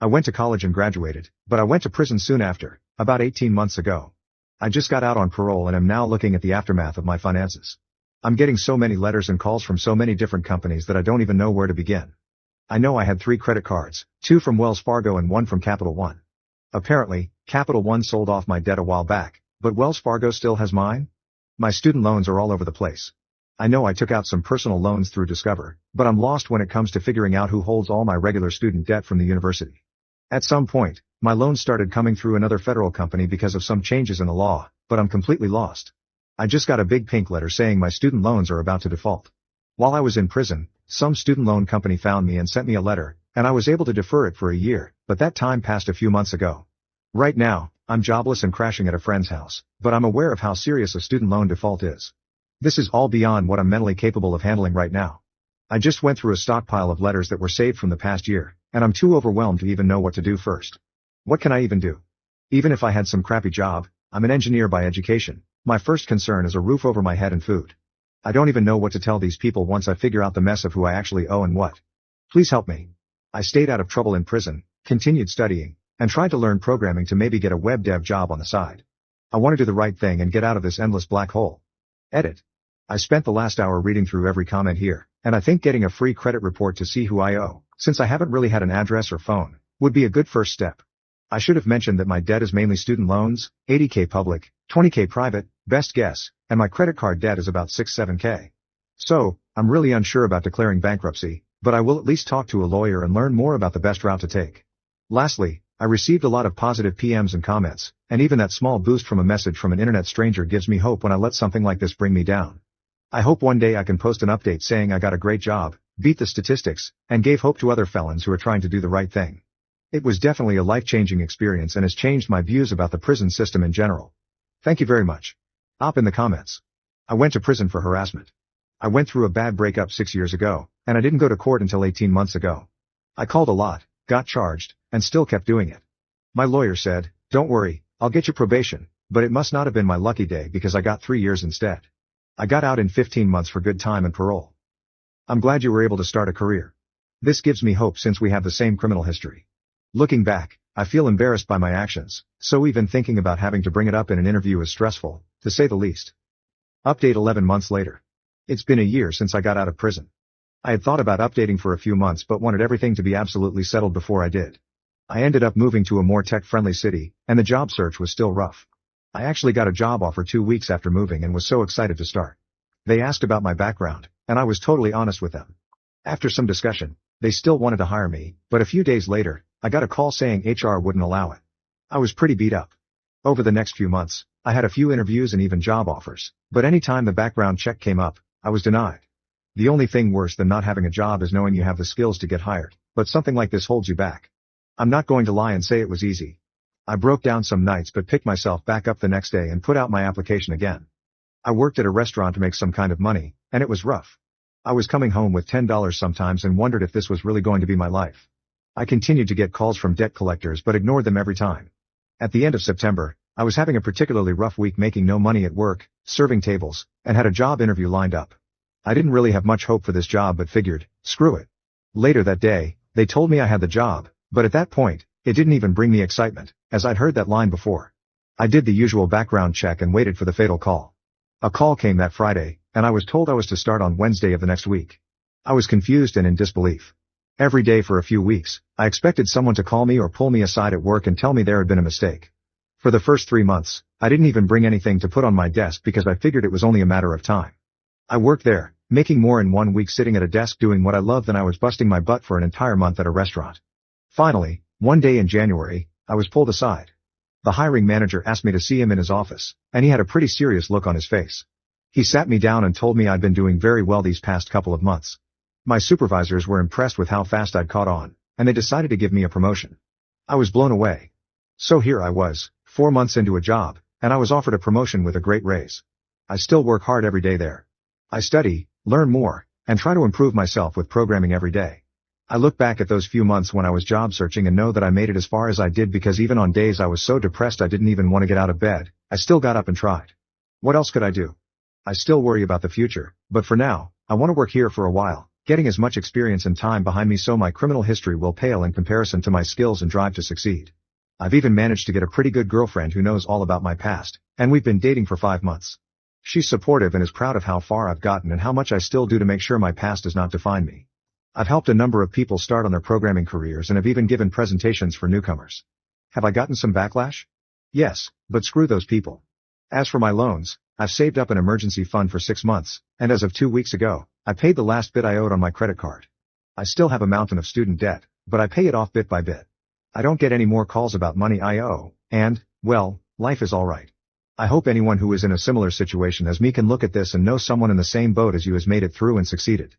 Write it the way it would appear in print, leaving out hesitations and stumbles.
I went to college and graduated, but I went to prison soon after, about 18 months ago. I just got out on parole and am now looking at the aftermath of my finances. I'm getting so many letters and calls from so many different companies that I don't even know where to begin. I know I had 3 credit cards, 2 from Wells Fargo and 1 from Capital One. Apparently, Capital One sold off my debt a while back, but Wells Fargo still has mine? My student loans are all over the place. I know I took out some personal loans through Discover, but I'm lost when it comes to figuring out who holds all my regular student debt from the university. At some point, my loans started coming through another federal company because of some changes in the law, but I'm completely lost. I just got a big pink letter saying my student loans are about to default. While I was in prison, some student loan company found me and sent me a letter, and I was able to defer it for a year, but that time passed a few months ago. Right now, I'm jobless and crashing at a friend's house, but I'm aware of how serious a student loan default is. This is all beyond what I'm mentally capable of handling right now. I just went through a stockpile of letters that were saved from the past year, and I'm too overwhelmed to even know what to do first. What can I even do? Even if I had some crappy job, I'm an engineer by education. My first concern is a roof over my head and food. I don't even know what to tell these people once I figure out the mess of who I actually owe and what. Please help me. I stayed out of trouble in prison, continued studying, and tried to learn programming to maybe get a web dev job on the side. I want to do the right thing and get out of this endless black hole. Edit. I spent the last hour reading through every comment here, and I think getting a free credit report to see who I owe, since I haven't really had an address or phone, would be a good first step. I should have mentioned that my debt is mainly student loans, 80K public, 20K private, best guess, and my credit card debt is about 6-7K. So, I'm really unsure about declaring bankruptcy, but I will at least talk to a lawyer and learn more about the best route to take. Lastly, I received a lot of positive PMs and comments, and even that small boost from a message from an internet stranger gives me hope when I let something like this bring me down. I hope one day I can post an update saying I got a great job, beat the statistics, and gave hope to other felons who are trying to do the right thing. It was definitely a life-changing experience and has changed my views about the prison system in general. Thank you very much. Op in the comments. I went to prison for harassment. I went through a bad breakup 6 years ago, and I didn't go to court until 18 months ago. I called a lot, got charged, and still kept doing it. My lawyer said, "Don't worry, I'll get you probation," but it must not have been my lucky day because I got 3 years instead. I got out in 15 months for good time and parole. I'm glad you were able to start a career. This gives me hope since we have the same criminal history. Looking back, I feel embarrassed by my actions, so even thinking about having to bring it up in an interview is stressful, to say the least. Update 11 months later. It's been a year since I got out of prison. I had thought about updating for a few months but wanted everything to be absolutely settled before I did. I ended up moving to a more tech-friendly city, and the job search was still rough. I actually got a job offer 2 weeks after moving and was so excited to start. They asked about my background, and I was totally honest with them. After some discussion, they still wanted to hire me, but a few days later, I got a call saying HR wouldn't allow it. I was pretty beat up. Over the next few months, I had a few interviews and even job offers, but anytime the background check came up, I was denied. The only thing worse than not having a job is knowing you have the skills to get hired, but something like this holds you back. I'm not going to lie and say it was easy. I broke down some nights but picked myself back up the next day and put out my application again. I worked at a restaurant to make some kind of money, and it was rough. I was coming home with $10 sometimes and wondered if this was really going to be my life. I continued to get calls from debt collectors but ignored them every time. At the end of September, I was having a particularly rough week making no money at work, serving tables, and had a job interview lined up. I didn't really have much hope for this job but figured, screw it. Later that day, they told me I had the job, but at that point, it didn't even bring me excitement, as I'd heard that line before. I did the usual background check and waited for the fatal call. A call came that Friday, and I was told I was to start on Wednesday of the next week. I was confused and in disbelief. Every day for a few weeks, I expected someone to call me or pull me aside at work and tell me there had been a mistake. For the first 3 months, I didn't even bring anything to put on my desk because I figured it was only a matter of time. I worked there, making more in 1 week sitting at a desk doing what I loved than I was busting my butt for an entire month at a restaurant. Finally, one day in January, I was pulled aside. The hiring manager asked me to see him in his office, and he had a pretty serious look on his face. He sat me down and told me I'd been doing very well these past couple of months. My supervisors were impressed with how fast I'd caught on, and they decided to give me a promotion. I was blown away. So here I was, 4 months into a job, and I was offered a promotion with a great raise. I still work hard every day there. I study, learn more, and try to improve myself with programming every day. I look back at those few months when I was job searching and know that I made it as far as I did because even on days I was so depressed I didn't even want to get out of bed, I still got up and tried. What else could I do? I still worry about the future, but for now, I want to work here for a while, getting as much experience and time behind me so my criminal history will pale in comparison to my skills and drive to succeed. I've even managed to get a pretty good girlfriend who knows all about my past, and we've been dating for 5 months. She's supportive and is proud of how far I've gotten and how much I still do to make sure my past does not define me. I've helped a number of people start on their programming careers and have even given presentations for newcomers. Have I gotten some backlash? Yes, but screw those people. As for my loans, I've saved up an emergency fund for 6 months, and as of 2 weeks ago, I paid the last bit I owed on my credit card. I still have a mountain of student debt, but I pay it off bit by bit. I don't get any more calls about money I owe, and, well, life is alright. I hope anyone who is in a similar situation as me can look at this and know someone in the same boat as you has made it through and succeeded.